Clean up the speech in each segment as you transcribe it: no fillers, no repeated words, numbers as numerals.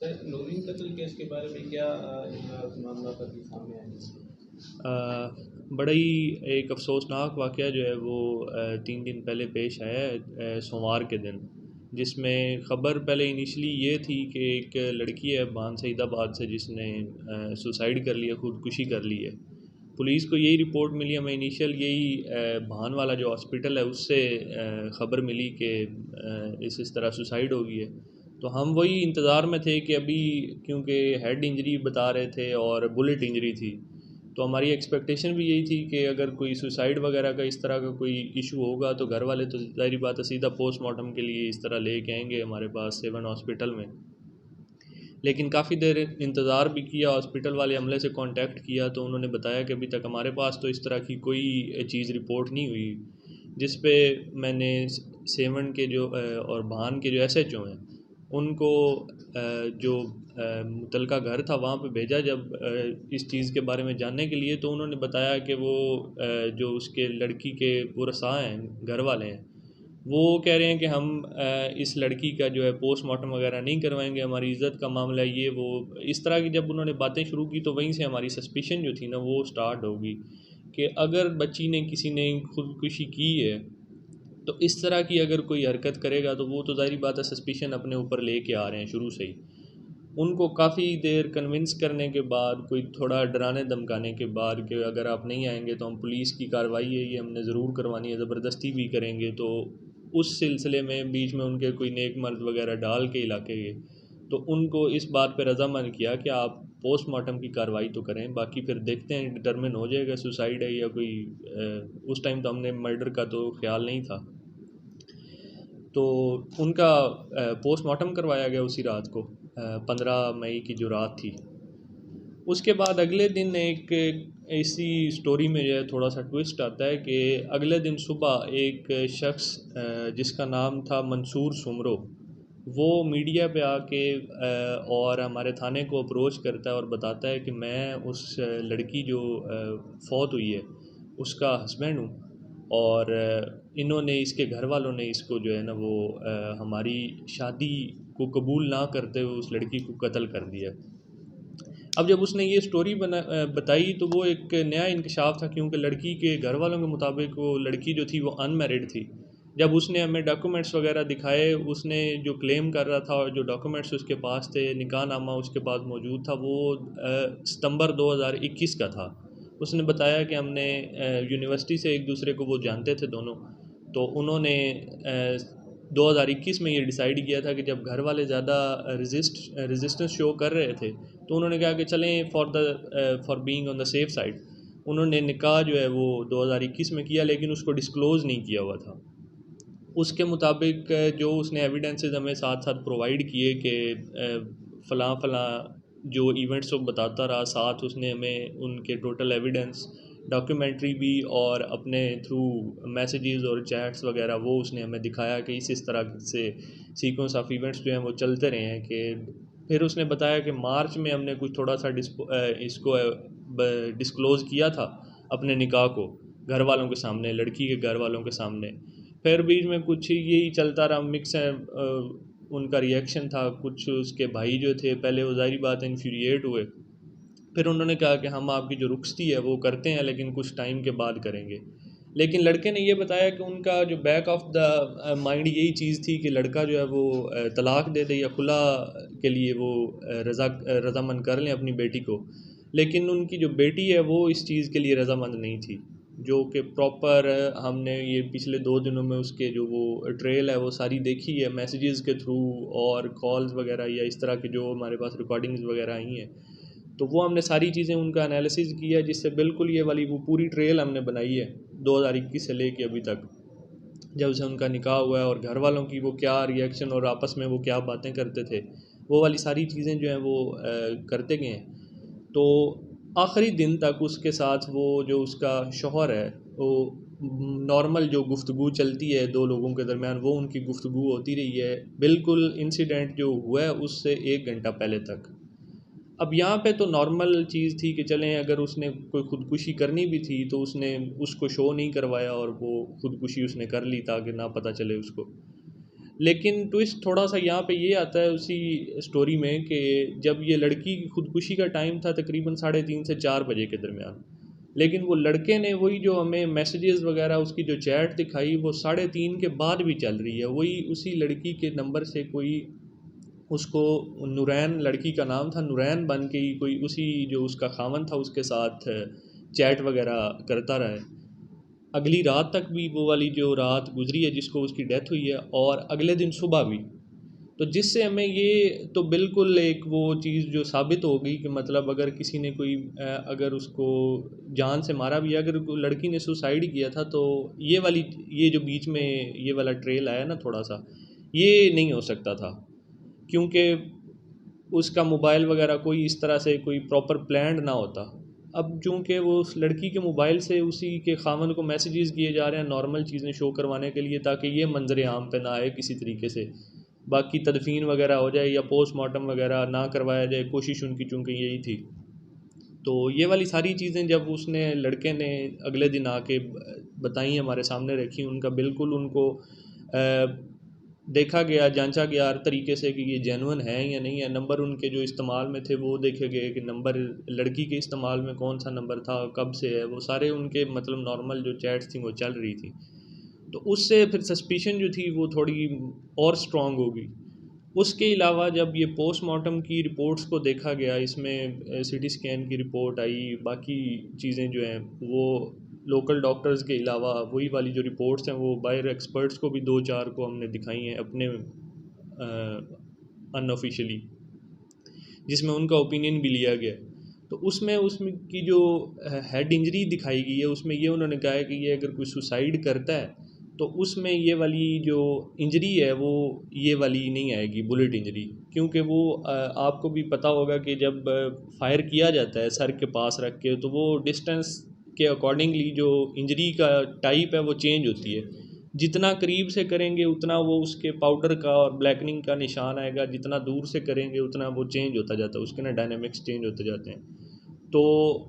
Sir, Noorin कत्ल case के बारे में क्या मामला अभी सामने आए हैं? बड़ा ही एक अफसोसनाक वाक़या जो है वो 3 दिन पहले पेश आया है, सोमवार के दिन, जिसमें ख़बर पहले इनिशली ये थी कि एक लड़की है बान सईदाबाद से जिसने सुसाइड कर लिया, ख़ुदकुशी कर ली है। पुलिस को यही रिपोर्ट मिली, हमें इनिशियल यही भान वाला जो हॉस्पिटल है उससे ख़बर मिली कि इस तरह सुसाइड हो गई है। तो हम वही इंतज़ार में थे कि अभी, क्योंकि हेड इंजरी बता रहे थे और बुलेट इंजरी थी, तो हमारी एक्सपेक्टेशन भी यही थी कि अगर कोई सुसाइड वगैरह का इस तरह का कोई इशू होगा तो घर वाले तो ज़ाहिर बात है सीधा पोस्टमार्टम के लिए इस तरह ले के आएंगे हमारे पास सेवन हॉस्पिटल में। लेकिन काफ़ी देर इंतज़ार भी किया, हॉस्पिटल वाले अमले से कांटेक्ट किया तो उन्होंने बताया कि अभी तक हमारे पास तो इस तरह की कोई चीज़ रिपोर्ट नहीं हुई। जिस पे मैंने सेवन के जो और भान के जो एसएचओ हैं उनको जो मुतलका घर था वहाँ पे भेजा जब इस चीज़ के बारे में जानने के लिए, तो उन्होंने बताया कि वो जो उसके लड़की के पुरसा हैं, घर वाले हैं, वो कह रहे हैं कि हम इस लड़की का जो है पोस्टमार्टम वगैरह नहीं करवाएंगे, हमारी इज़्ज़त का मामला है ये वो। इस तरह की जब उन्होंने बातें शुरू की तो वहीं से हमारी सस्पिशन जो थी ना वो स्टार्ट होगी कि अगर बच्ची ने किसी ने खुदकुशी की है तो इस तरह की अगर कोई हरकत करेगा तो वो तो ज़ाहिर बात है सस्पिशन अपने ऊपर लेके आ रहे हैं शुरू से ही। उनको काफ़ी देर कन्विंस करने के बाद, कोई थोड़ा डराने धमकाने के बाद कि अगर आप नहीं आएंगे तो हम पुलिस की कार्रवाई है ये हमने ज़रूर करवानी है, ज़बरदस्ती भी करेंगे, तो उस सिलसिले में बीच में उनके कोई नेक मर्द वगैरह डाल के इलाके के, तो उनको इस बात पर रजामंद किया कि आप पोस्टमार्टम की कार्रवाई तो करें, बाकी फिर देखते हैं, डिटर्मिन हो जाएगा सुसाइड है या कोई उस टाइम तो हमने मर्डर का तो ख्याल नहीं था। तो उनका पोस्टमार्टम करवाया गया उसी रात को, 15 मई की जो रात थी। उसके बाद अगले दिन एक ऐसी स्टोरी में जो है थोड़ा सा ट्विस्ट आता है कि अगले दिन सुबह एक शख्स जिसका नाम था मंसूर सुमरो, वो मीडिया पे आके और हमारे थाने को अप्रोच करता है और बताता है कि मैं उस लड़की जो फौत हुई है उसका हस्बैंड हूँ, और इन्होंने, इसके घर वालों ने इसको जो है ना वो हमारी शादी को कबूल ना करते हुए उस लड़की को कत्ल कर दिया। अब जब उसने ये स्टोरी बताई तो वो एक नया इंकशाफ था, क्योंकि लड़की के घर वालों के मुताबिक वो लड़की जो थी वो अनमैरिड थी। जब उसने हमें डॉक्यूमेंट्स वगैरह दिखाए, उसने जो क्लेम कर रहा था और जो डॉक्यूमेंट्स उसके पास थे, निकाहनामा उसके पास मौजूद था, वो सितंबर 2021 का था। उसने बताया कि हमने यूनिवर्सिटी से एक दूसरे को वो जानते थे दोनों, तो उन्होंने 2021 में ये डिसाइड किया था कि जब घर वाले ज़्यादा रेजिस्टेंस शो कर रहे थे तो उन्होंने कहा कि चलें for being on the safe side, उन्होंने निकाह जो है वो 2021 में किया, लेकिन उसको डिस्क्लोज़ नहीं किया हुआ था। उसके मुताबिक जो उसने एविडेंसेस हमें साथ साथ प्रोवाइड किए कि फ़लाँ फ़लाँ जो इवेंट्स वो बताता रहा, साथ उसने हमें उनके टोटल एविडेंस, डॉक्यूमेंट्री भी और अपने थ्रू मैसेजेस और चैट्स वगैरह वो उसने हमें दिखाया कि इस तरह से सीक्वेंस ऑफ इवेंट्स जो हैं वो चलते रहे हैं। कि फिर उसने बताया कि मार्च में हमने कुछ थोड़ा सा इसको डिस्क्लोज़ किया था अपने निकाह को घर वालों के सामने, लड़की के घर वालों के सामने। फिर बीच में कुछ यही चलता रहा, मिक्स है उनका रिएक्शन था। कुछ उसके भाई जो थे पहले वो ज़ाहिर बात है इन्फ्यूरिएट हुए, फिर उन्होंने कहा कि हम आपकी जो रुखसती है वो करते हैं लेकिन कुछ टाइम के बाद करेंगे। लेकिन लड़के ने ये बताया कि उनका जो बैक ऑफ द माइंड यही चीज़ थी कि लड़का जो है वो तलाक दे दे या खुला के लिए वो रजामंद कर लें अपनी बेटी को, लेकिन उनकी जो बेटी है वो इस चीज़ के लिए रजामंद नहीं थी। जो कि प्रॉपर हमने ये पिछले 2 दिनों में उसके जो वो ट्रेल है वो सारी देखी है मैसेजेस के थ्रू और कॉल्स वगैरह या इस तरह की जो हमारे पास रिकॉर्डिंग्स वगैरह आई हैं, तो वो हमने सारी चीज़ें उनका एनालिसिस किया, जिससे बिल्कुल ये वाली वो पूरी ट्रेल हमने बनाई है 2021 से लेके अभी तक, जब से उनका निकाह हुआ है, और घर वालों की वो क्या रिएक्शन और आपस में वो क्या बातें करते थे, वो वाली सारी चीज़ें जो हैं वो करते गए हैं। तो आखिरी दिन तक उसके साथ वो जो उसका शौहर है वो नॉर्मल जो गुफ्तगू चलती है दो लोगों के दरमियान वो उनकी गुफ्तगू होती रही है, बिल्कुल इंसिडेंट जो हुआ है उससे 1 घंटा पहले तक। अब यहाँ पे तो नॉर्मल चीज़ थी कि चलें अगर उसने कोई ख़ुदकुशी करनी भी थी तो उसने उसको शो नहीं करवाया और वो ख़ुदकुशी उसने कर ली ताकि ना पता चले उसको। लेकिन ट्विस्ट थोड़ा सा यहाँ पे ये आता है उसी स्टोरी में कि जब ये लड़की की खुदकुशी का टाइम था तकरीबन 3:30 से 4 बजे के दरमियान, लेकिन वो लड़के ने वही जो हमें मैसेजेस वगैरह उसकी जो चैट दिखाई वो 3:30 के बाद भी चल रही है। वही उसी लड़की के नंबर से कोई उसको, नूरैन लड़की का नाम था, नूरैन बन के ही कोई उसी जो उसका खामन था उसके साथ चैट वगैरह करता रहा है। अगली रात तक भी वो वाली जो रात गुजरी है जिसको उसकी डेथ हुई है, और अगले दिन सुबह भी। तो जिससे हमें ये तो बिल्कुल एक वो चीज़ जो साबित हो गई कि मतलब अगर किसी ने कोई अगर उसको जान से मारा भी है, अगर लड़की ने सुसाइड किया था, तो ये जो बीच में ये वाला ट्रेल आया ना थोड़ा सा, ये नहीं हो सकता था, क्योंकि उसका मोबाइल वगैरह कोई इस तरह से कोई प्रॉपर प्लान्ड ना होता। अब चूँकि वो उस लड़की के मोबाइल से उसी के खामन को मैसेजेस किए जा रहे हैं नॉर्मल चीज़ें शो करवाने के लिए, ताकि ये मंजर आम पे ना आए किसी तरीके से, बाकी तदफीन वगैरह हो जाए या पोस्टमार्टम वगैरह ना करवाया जाए, कोशिश उनकी चूँकि यही थी। तो ये वाली सारी चीज़ें जब उसने लड़के ने अगले दिन आके बताई, हमारे सामने रखी, उनका बिल्कुल उनको देखा गया, जांचा गया हर तरीके से कि ये जेन्युइन है या नहीं है। नंबर उनके जो इस्तेमाल में थे वो देखे गए कि नंबर लड़की के इस्तेमाल में कौन सा नंबर था, कब से है, वो सारे उनके मतलब नॉर्मल जो चैट्स थी वो चल रही थी। तो उससे फिर सस्पिशन जो थी वो थोड़ी और स्ट्रॉन्ग हो गई। उसके अलावा जब ये पोस्टमार्टम की रिपोर्ट्स को देखा गया, इसमें सीटी स्कैन की रिपोर्ट आई, बाकी चीज़ें जो हैं वो लोकल डॉक्टर्स के अलावा वही वाली जो रिपोर्ट्स हैं वो बाहर एक्सपर्ट्स को भी 2-4 को हमने दिखाई हैं अपने अनऑफिशियली, जिसमें उनका ओपिनियन भी लिया गया। तो उसमें उसमें की जो हेड इंजरी दिखाई गई है उसमें ये उन्होंने कहा है कि ये अगर कोई सुसाइड करता है तो उसमें ये वाली जो इंजरी है वो ये वाली नहीं आएगी, बुलेट इंजरी, क्योंकि वो आपको भी पता होगा कि जब फायर किया जाता है सर के पास रख के तो वो डिस्टेंस के अकॉर्डिंगली जो इंजरी का टाइप है वो चेंज होती है। जितना करीब से करेंगे उतना वो उसके पाउडर का और ब्लैकनिंग का निशान आएगा, जितना दूर से करेंगे उतना वो चेंज होता जाता है, उसके ना डायनामिक्स चेंज होते जाते हैं। तो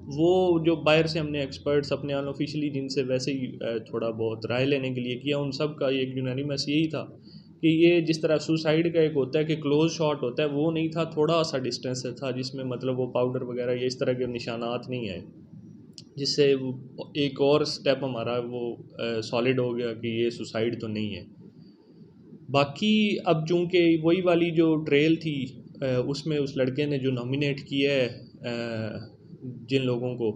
वो जो बाहर से हमने एक्सपर्ट्स अपने अनऑफिशियली जिनसे वैसे ही थोड़ा बहुत राय लेने के लिए किया, उन सब का एक यूनानिमस यही था कि ये जिस तरह सुसाइड का एक होता है कि क्लोज शॉट होता है, वो नहीं था, थोड़ा सा डिस्टेंस से था, जिसमें मतलब वो पाउडर वगैरह ये इस तरह के निशानात नहीं आए, जिससे एक और स्टेप हमारा वो सॉलिड हो गया कि ये सुसाइड तो नहीं है। बाकी अब चूँकि वही वाली जो ट्रेल थी उसमें उस लड़के ने जो नॉमिनेट किया है जिन लोगों को,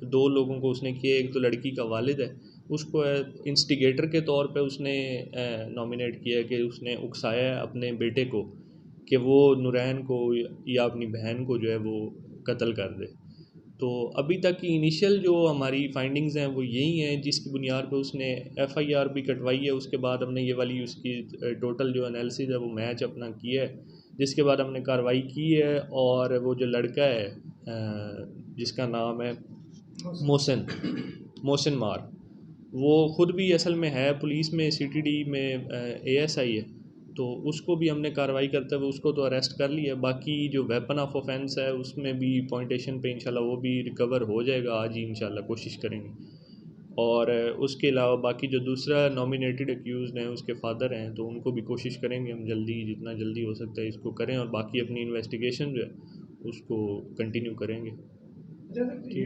2 लोगों को उसने किया, एक तो लड़की का वालिद है, उसको इंस्टिगेटर के तौर पे उसने नॉमिनेट किया है कि उसने उकसाया है अपने बेटे को कि वो नूरैन को या अपनी बहन को जो है वो कत्ल कर दे। तो अभी तक की इनिशियल जो हमारी फाइंडिंग्स हैं वो यही हैं, जिसकी बुनियाद पर उसने एफआईआर भी कटवाई है। उसके बाद हमने ये वाली उसकी टोटल जो एनालिसिस है वो मैच अपना किया है, जिसके बाद हमने कार्रवाई की है। और वो जो लड़का है जिसका नाम है मोहसिन मोहसिन मार, वो ख़ुद भी असल में है पुलिस में, सीटीडी में एएसआई है, तो उसको भी हमने कार्रवाई करते हुए उसको तो अरेस्ट कर लिया। बाकी जो वेपन ऑफ ऑफेंस है उसमें भी पॉइंटेशन पे इंशाल्लाह वो भी रिकवर हो जाएगा, आज ही इंशाल्लाह कोशिश करेंगे। और उसके अलावा बाकी जो दूसरा नॉमिनेटेड एक्यूज़ड हैं उसके फादर हैं, तो उनको भी कोशिश करेंगे हम जल्दी, जितना जल्दी हो सकता है इसको करें, और बाकी अपनी इन्वेस्टिगेशन जो है उसको कंटिन्यू करेंगे।